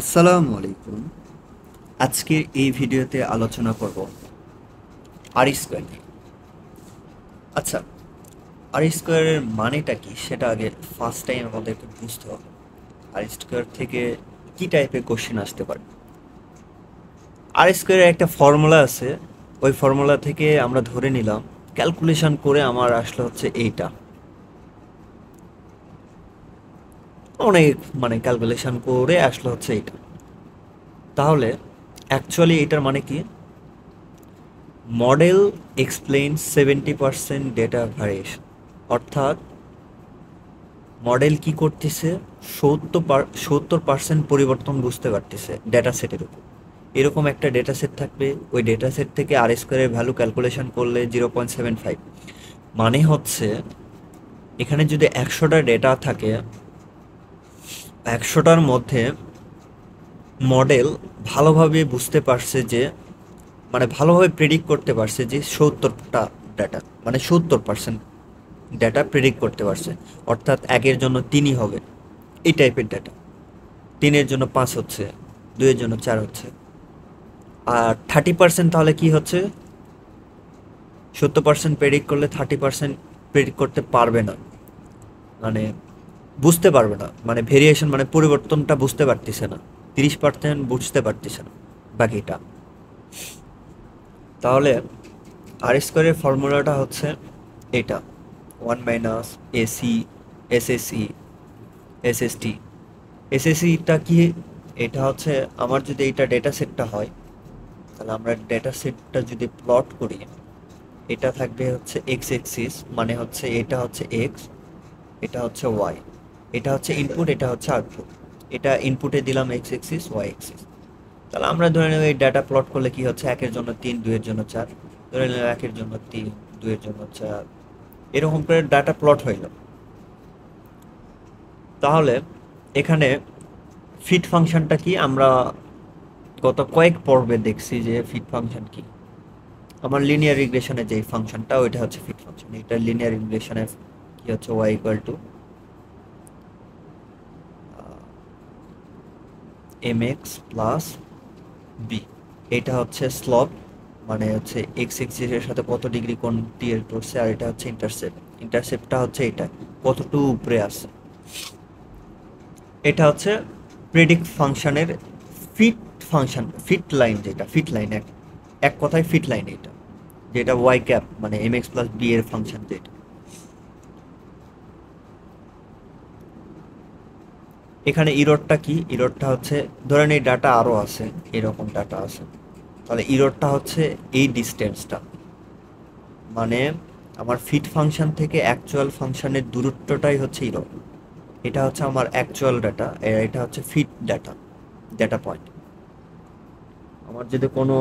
আসসালামু আলাইকুম। আজকের এই ভিডিওতে আলোচনা করব আর স্কোয়ার নিয়ে। আচ্ছা, আর স্কোয়ারের মানেটা কি সেটা আগে ফার্স্ট টাইম আমাদেরকে বুঝতে হবে। আর স্কোয়ার থেকে কি টাইপের কোশ্চেন আসতে পারে। আর স্কোয়ারের একটা ফর্মুলা আছে, ওই ফর্মুলা থেকে আমরা ধরে নিলাম, ক্যালকুলেশন করে আমার আসলে হচ্ছে এইটা। অনেক ক্যালকুলেশন করে আসলে হচ্ছে এইটা। তাহলে অ্যাকচুয়ালি এটার মানে কি? Model explain 70% data variation. অর্থাৎ মডেল কি করতেছে, 70% পরিবর্তন বুঝতে পারতেছে ডেটা সেটের উপর। এরকম একটা ডেটা সেট থাকবে, ওই ডেটা সেট থেকে আর স্কোয়ারের ভ্যালু ক্যালকুলেশন করলে 0.75। মানে হচ্ছে এখানে যদি 100টা ডেটা থাকে, 100টার মধ্যে মডেল ভালোভাবে বুঝতে পারছে যে, ভালোভাবে প্রেডিক্ট করতে পারছে যে 70টা ডাটা, 70% ডেটা প্রেডিক্ট করতে পারছে। অর্থাৎ 1-এর জন্য 3ই হবে, এই টাইপের ডেটা। 3-এর জন্য 5 হচ্ছে, 2-এর জন্য 4 হচ্ছে। আর 30% তাহলে কি হচ্ছে? 70% প্রেডিক্ট করলে 30% প্রেডিক্ট করতে পারবে না, মানে বুঝতে পারবে না, ভেরিয়েশন পরিবর্তনটা বুঝতে পারতেছে না। 30% বুঝতে পারতেছে না বাকিটা। তাহলে আর স্কোয়ারের ফর্মুলাটা হচ্ছে এটা, 1 মাইনাস এসি এসএসই এসএসটি। এসএসসিটা কি? এটা হচ্ছে আমার যদি এটা ডেটা সেটটা হয়, তাহলে আমরা ডেটা সেটটা যদি প্লট করি, এটা থাকবে হচ্ছে এক্স এক্সিস, মানে হচ্ছে এটা হচ্ছে এক্স, এটা হচ্ছে ওয়াই। এটা হচ্ছে ইনপুট, এটা হচ্ছে আউটপুট। এটা ইনপুটে দিলাম এক্স এক্সিস, ওয়াই এক্সিস। তাহলে আমরা ধরে নেব এই ডাটা প্লট করলে কি হচ্ছে, 1-এর জন্য 3, 2-এর জন্য 4। ধরে নিলাম 1-এর জন্য 3, 2-এর জন্য 4, এরকম করে ডাটা প্লট হইল। তাহলে এখানে ফিট ফাংশনটা কি? আমরা গত কয়েক পর্বে দেখছি যে ফিট ফাংশন কি। আমার লিনিয়ার রিগ্রেশনের যে ফাংশনটা, ওইটা হচ্ছে ফিট ফাংশন। এটা লিনিয়ার রিগ্রেশনের কি হচ্ছে, y equal to m x plus b. এটা হচ্ছে স্লপ, মানে হচ্ছে এক্স এক্সিসের সাথে কত ডিগ্রি কোণ টির করছে, আর এটা হচ্ছে ইন্টারসেপ্ট। ইন্টারসেপ্টটা হচ্ছে এটা কতটুকু উপরে আছে। এটা হচ্ছে প্রেডিক্ট ফাংশনের ফিট ফাংশন, ফিট লাইন, যেটা ফিট লাইন, এক এক কথায় ফিট লাইন এটা, যেটা ওয়াই ক্যাপ মানে এম এক্স প্লাস বি এর ফাংশন যেটা। এখানে ইরোডটা কি? ইরোডটা হচ্ছে, ধরেন এই ডাটা আরও আছে, এরকম ডাটা আছে, তাহলে ইরোডটা হচ্ছে এই ডিস্টেন্সটা, মানে আমার ফিট ফাংশন থেকে অ্যাকচুয়াল ফাংশনের দূরত্বটাই হচ্ছে ইরোড। এটা হচ্ছে আমার অ্যাকচুয়াল ডাটা, এটা হচ্ছে ফিট ডাটা, ডাটা পয়েন্ট। আমার যদি কোনো,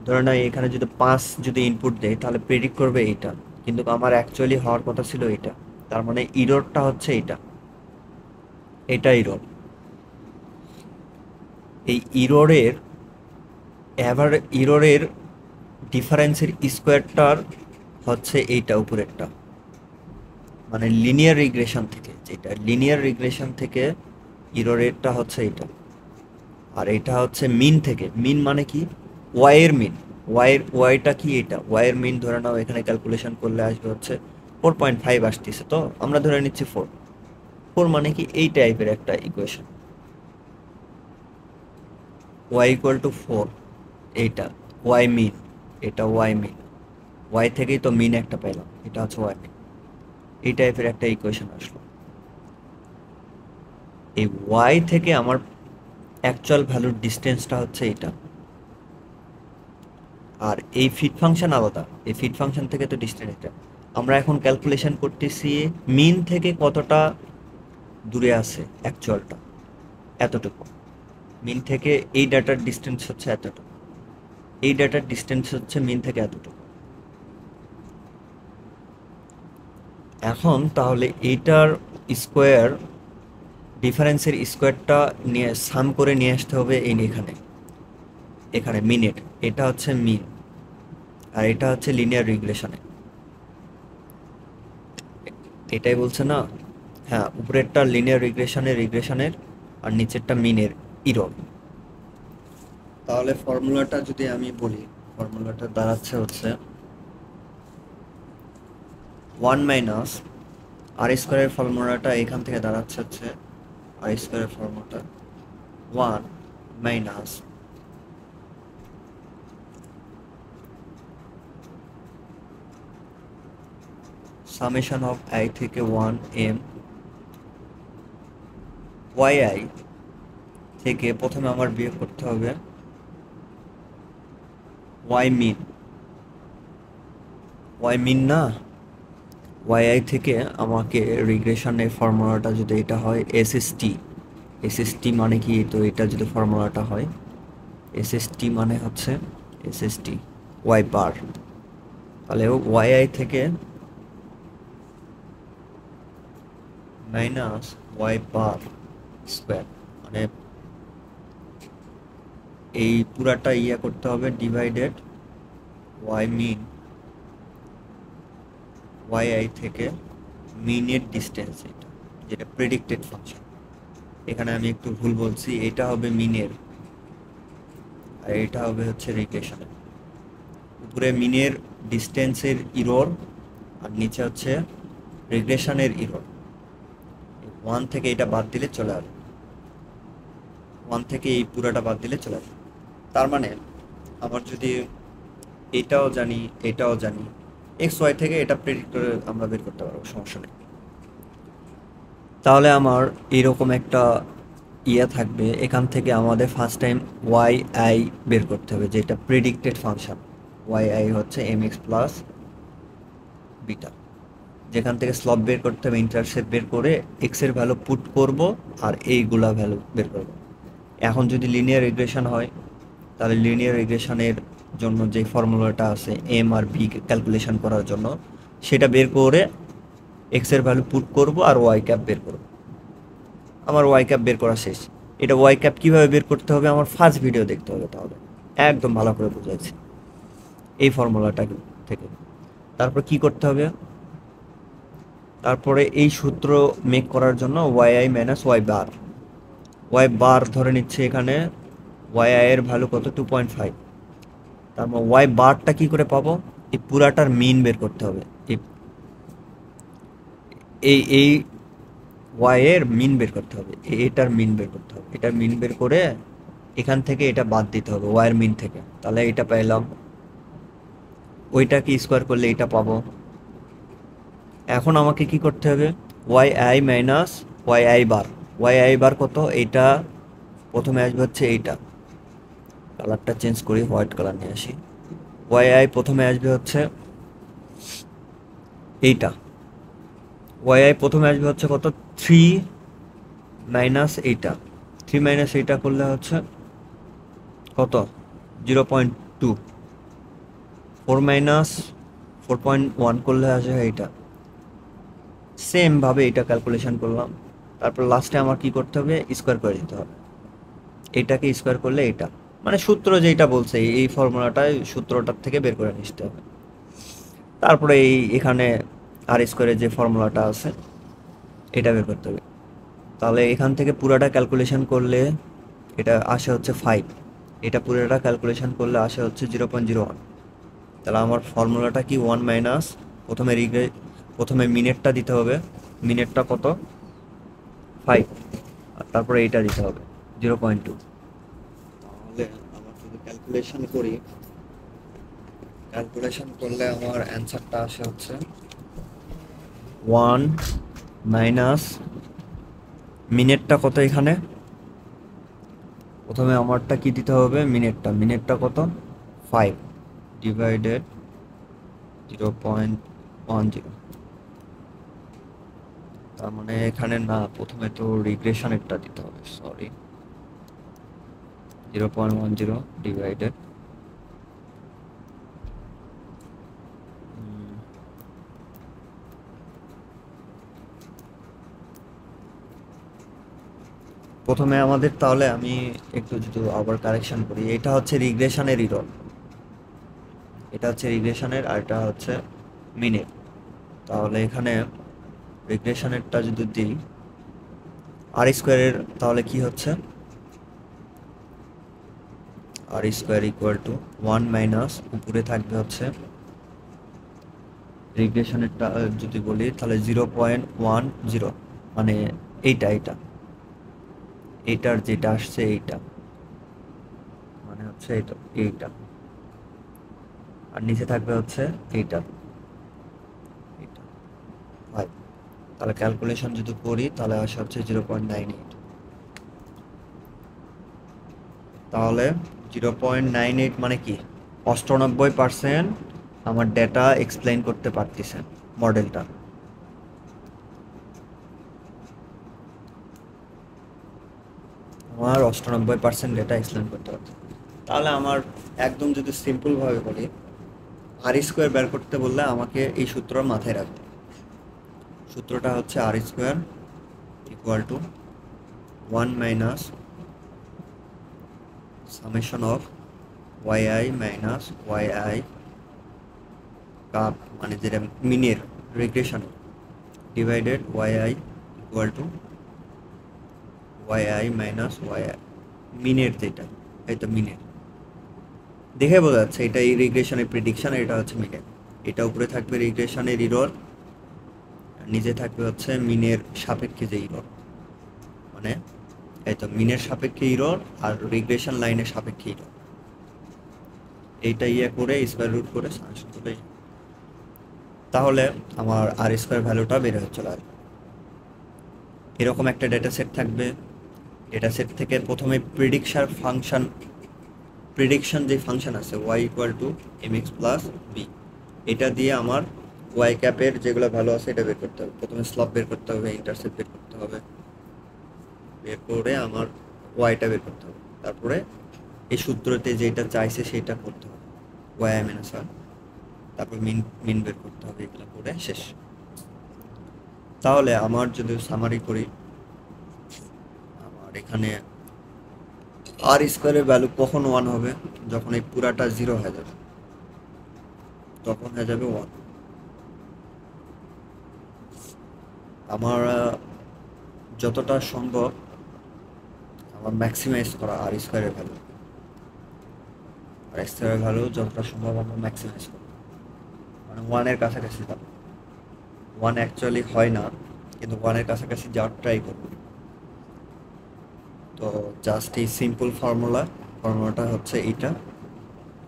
ধরে না এখানে যদি 5 যদি ইনপুট দেয়, তাহলে প্রেডিক্ট করবে এইটা, কিন্তু আমার অ্যাকচুয়ালি হওয়ার কথা ছিল এটা। তার মানে ইরোডটা হচ্ছে এটা, এটা ইরোড। এই ইরোডের ইরোডের ডিফারেন্সের স্কোয়ারটার হচ্ছে এইটা উপরেরটা, মানে লিনিয়ার রিগ্রেশন থেকে, যেটা লিনিয়ার রিগ্রেশন থেকে ইরোডেরটা হচ্ছে এটা। আর এটা হচ্ছে মিন থেকে। মিন মানে কি? ওয়াইয়ের মিন। ওয়াইটা কি? এটা ওয়াইয়ের মিন ধরে নাও, এখানে ক্যালকুলেশন করলে আসবে হচ্ছে 4.5 আসতেছে, তো আমরা ধরে নিচ্ছি 4। 4 মানে কি? এই টাইপের একটা ইকুয়েশন, ওয়াই ইকুয়াল টু 4। এইটা ওয়াই মিন, এটা ওয়াই মিন। ওয়াই থেকেই তো মিন একটা পেলাম, এটা হচ্ছে ওয়াই মিন। এই টাইপের একটা ইকুয়েশন আসলো। এই ওয়াই থেকে আমার অ্যাকচুয়াল ভ্যালুর ডিস্টেন্সটা হচ্ছে এটা। আর এই ফিট ফাংশন আলাদা, এই ফিট ফাংশন থেকে তো ডিস্টেন্স এটা। আমরা এখন ক্যালকুলেশন করতেছি মিন থেকে কতটা দূরে আছে অ্যাকচুয়ালটা, এতটুকু। মিন থেকে এই ডাটার ডিস্টেন্স হচ্ছে এতটুকু, এই ডাটার ডিস্টেন্স হচ্ছে মিন থেকে এতটুকু। এখন তাহলে এইটার স্কোয়ার, ডিফারেন্সের স্কোয়ারটা নিয়ে সাম করে নিয়ে আসতে হবে এই এখানে, এখানে মিনিট। এটা হচ্ছে মিন, আর এটা হচ্ছে লিনিয়ার রিগ্রেশনে। এটাই বলছে না? হ্যাঁ, উপরেরটা লিনিয়ার রিগ্রেশনের, আর নিচেরটা মিনের। ইরর। তাহলে ফর্মুলাটা যদি আমি বলি, ফর্মুলাটা দাঁড়াচ্ছে হচ্ছে 1 মাইনাস আর স্কোয়ারের ফর্মুলাটা এখান থেকে দাঁড়াচ্ছে হচ্ছে আর স্কোয়ারের ফর্মুলাটা 1 মাইনাস সামেশন অফ আই থেকে 1 এম ওয়াই আই থেকে প্রথমে আমার বিয়োগ করতে হবে ওয়াই মিন। ওয়াই মিন না, ওয়াই আই থেকে আমাকে রিগ্রেশনের ফর্মুলাটা যদি এটা হয় এসএসটি। এসএসটি মানে কি? তো এটা যদি ফর্মুলাটা হয় এসএসটি মানে হচ্ছে এসএসটি ওয়াই বার। তাহলে ওয়াই আই থেকে মাইনাস ওয়াই বার স্কোয়ার, মানে এই পুরাটা ইয়া করতে হবে divided y mean y i থেকে মিনের ডিস্টেন্স, এটা যেটা প্রেডিক্টেড ফাংশন। এখানে আমি একটু ভুল বলছি, এটা হবে মিনের আর এটা হবে হচ্ছে রিগ্রেশনের। উপরে মিনের ডিস্টেন্সের ইরর আর নিচে হচ্ছে রিগ্রেশনের ইরর। 1 থেকে এটা বাদ দিলে চলে আসবে, 1 থেকে এই পুরাটা বাদ দিলে চলে আসবে। তার মানে আমার যদি এটাও জানি এটাও জানি, এক্স ওয়াই থেকে এটা প্রেডিক্ট করে আমরা বের করতে পারবো, সমস্যা নেই। তাহলে আমার এরকম একটা ইয়ে থাকবে, এখান থেকে আমাদের ফার্স্ট টাইম ওয়াই আই বের করতে হবে, যেটা প্রেডিক্টেড ফাংশন। ওয়াই আই হচ্ছে এম এক্স প্লাস বিটা, যেখান থেকে স্লপ বের করতে হবে, ইন্টারসেপ্ট বের করে এক্সের ভ্যালু পুট করব আর এইগুলা ভ্যালু বের করব। এখন যদি লিনিয়ার রিগ্রেশন হয় তাহলে লিনিয়ার রিগ্রেশনের জন্য যে ফর্মুলাটা আছে এম আর ভি ক্যালকুলেশন করার জন্য, সেটা বের করে এক্সের ভ্যালু পুট করব আর ওয়াই ক্যাপ বের করব। আমার ওয়াই ক্যাপ বের করা শেষ। এটা ওয়াই ক্যাপ কীভাবে বের করতে হবে আমার ফার্স্ট ভিডিও দেখতে হবে, তাহলে একদম ভালো করে বুঝাচ্ছি এই ফর্মুলাটা থেকে। তারপর কি করতে হবে, তারপরে এই সূত্র মেক করার জন্য Y I minus Y bar, Y bar ধরে নিচ্ছে এখানে ওয়াই আই এর ভ্যালু কত 2.5। তারপর ওয়াই বারটা কি করে পাবো, এই পুরাটার মিন বের করতে হবে, এই এই ওয়াই এর মিন বের করতে হবে, এটার মিন বের করতে হবে, এটার মিন বের করে এখান থেকে এটা বাদ দিতে হবে ওয়াইয়ের মিন থেকে। তাহলে এটা পেলাম, ওইটাকে স্কোয়ার করলে এটা পাবো। এখন আমাকে কি করতে হবে, Y I minus Y I bar. Y I bar কত, এইটা প্রথমে আসবে হচ্ছে এইটা, কালারটা চেঞ্জ করি, হোয়াইট কালার নিয়ে আসি। ওয়াই আই প্রথমে আসবে হচ্ছে এইটা, ওয়াই আই প্রথমে আসবে হচ্ছে কত 3 মাইনাস এইটা, 3 মাইনাস এইটা করলে হচ্ছে কত 0.2, 4 মাইনাস 4.1 করলে আসে এইটা। সেমভাবে এটা ক্যালকুলেশন করলাম। তারপর লাস্টে আমার কি করতে হবে, স্কোয়ার করে দিতে হবে, এটাকে স্কোয়ার করলে এটা, মানে সূত্র যেটা বলছে এই ফর্মুলাটাই সূত্রটার থেকে বের করে নিতে হবে। তারপরে এই এখানে আর স্কোয়ারের যে ফর্মুলাটা আছে এটা বের করতে হবে। তাহলে এখান থেকে পুরাটা ক্যালকুলেশন করলে এটা আসে হচ্ছে 5, এটা পুরোটা ক্যালকুলেশন করলে আসে হচ্ছে 0.01। তাহলে আমার ফর্মুলাটা কি 1 মাইনাস প্রথমে মিনিটটা দিতে হবে, মিনিটটা কত 5, আর তারপরে এইটা দিতে হবে 0.2। তাহলে আমার যদি ক্যালকুলেশন করি, ক্যালকুলেশন করলে আমার অ্যান্সারটা আসে হচ্ছে 1 মাইনাস মিনিটটা কত, এখানে প্রথমে আমারটা কি দিতে হবে, মিনিটটা কত 5 ডিভাইডেড 0.10। তার মানে এখানে না, প্রথমে তো রিগ্রেশনেরটা দিতে হবে, সরি 0.10 ডিভাইডেড প্রথমে আমাদের, তাহলে আমি একটু যদি আবার কারেকশন করি, এটা হচ্ছে রিগ্রেশনের ইরর, এটা হচ্ছে রিগ্রেশনের আর এটা হচ্ছে মিনের। তাহলে এখানে রিগ্রেশনেরটা যদি দিই আর স্কোয়ারের, তাহলে কি হচ্ছে R square equal to 1 minus উপরে থাকবে হচ্ছে রিগ্রেশনেরটা যদি বলি তাহলে 0.10, মানে এইটা এইটার যেটা আসছে এইটা, মানে হচ্ছে এইটা আর নিচে থাকবে হচ্ছে এইটা এইটা 5। তাহলে ক্যালকুলেশন যদি করি তাহলে আসে হচ্ছে 0.98। তাহলে 0.98 মানে কি 98% আমার ডেটা এক্সপ্লেইন করতে পারতেছে মডেলটা। আমার 98% ডেটা এক্সপ্লেইন করতে পারছে। তাহলে আমার একদম যদি সিম্পলভাবে বলি, আর স্কোয়ার বের করতে বললে আমাকে এই সূত্র মাথায় রাখবে। সূত্রটা হচ্ছে R square equal to 1 minus summation of Y minus Y cap, মানে যেটা মিনের regression, divided Y equal to Y minus Y মিনের যেটা, এটা মিনের দেখে বোঝা যাচ্ছে এটা এই রিগ্রেশনের প্রেডিকশন, এটা হচ্ছে মিনের। এটা উপরে থাকবে রিগ্রেশনের ইরর, নিচে থাকবে হচ্ছে মিনের সাপেক্ষে যে ইরর, মানে এই তো মিনের সাপেক্ষে ইরর আর রিগ্রেশন লাইনের সাপেক্ষে ইরর। এইটা করে স্কোয়ার রুট করে সামেশন করে, তাহলে আমার আর স্কোয়ার ভ্যালুটা বের হয়ে চলে আসবে। এরকম একটা ডেটা সেট থাকবে। ডেটা সেট থেকে প্রথমে প্রেডিকশন যে ফাংশন আছে y equal to m x plus b, এটা দিয়ে আমার ওয়াই ক্যাপের যেগুলো ভ্যালু আছে এটা বের করতে হবে। প্রথমে স্লপ বের করতে হবে, ইন্টারসেপ্ট বের করতে হবে, বের করে আমার ওয়াইটা বের করতে হবে। তারপরে এই সূত্রতে যেটা চাইছে সেটা করতে হবে, ওয়াই মাইনাস ওয়ান, তারপর মিন বের করতে হবে, এগুলো করে শেষ। তাহলে আমার যদি সামারি করি, আমার এখানে আর স্কোয়ারের ভ্যালু কখন 1 হবে, যখন এই পুরাটা 0 হয়ে যাবে, তখন হয়ে যাবে 1। আমার যতটা সম্ভব আমার ম্যাক্সিমাইজ করা আর স্কোয়ারের ভ্যালু, আর স্কোয়ারের ভ্যালু যতটা সম্ভব আমার ম্যাক্সিমাইজ করা, মানে 1-এর কাছাকাছি যাবো। 1 অ্যাকচুয়ালি হয় না, কিন্তু 1-এর কাছাকাছি যাওয়ার ট্রাই করবো। তো জাস্ট এই সিম্পল ফর্মুলাটা হচ্ছে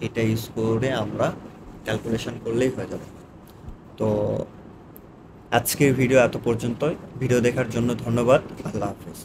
এটা ইউজ করে আমরা ক্যালকুলেশন করলেই হয়ে যাবে। তো আজকের ভিডিও এত পর্যন্তই। ভিডিও দেখার জন্য ধন্যবাদ। আল্লাহ হাফেজ।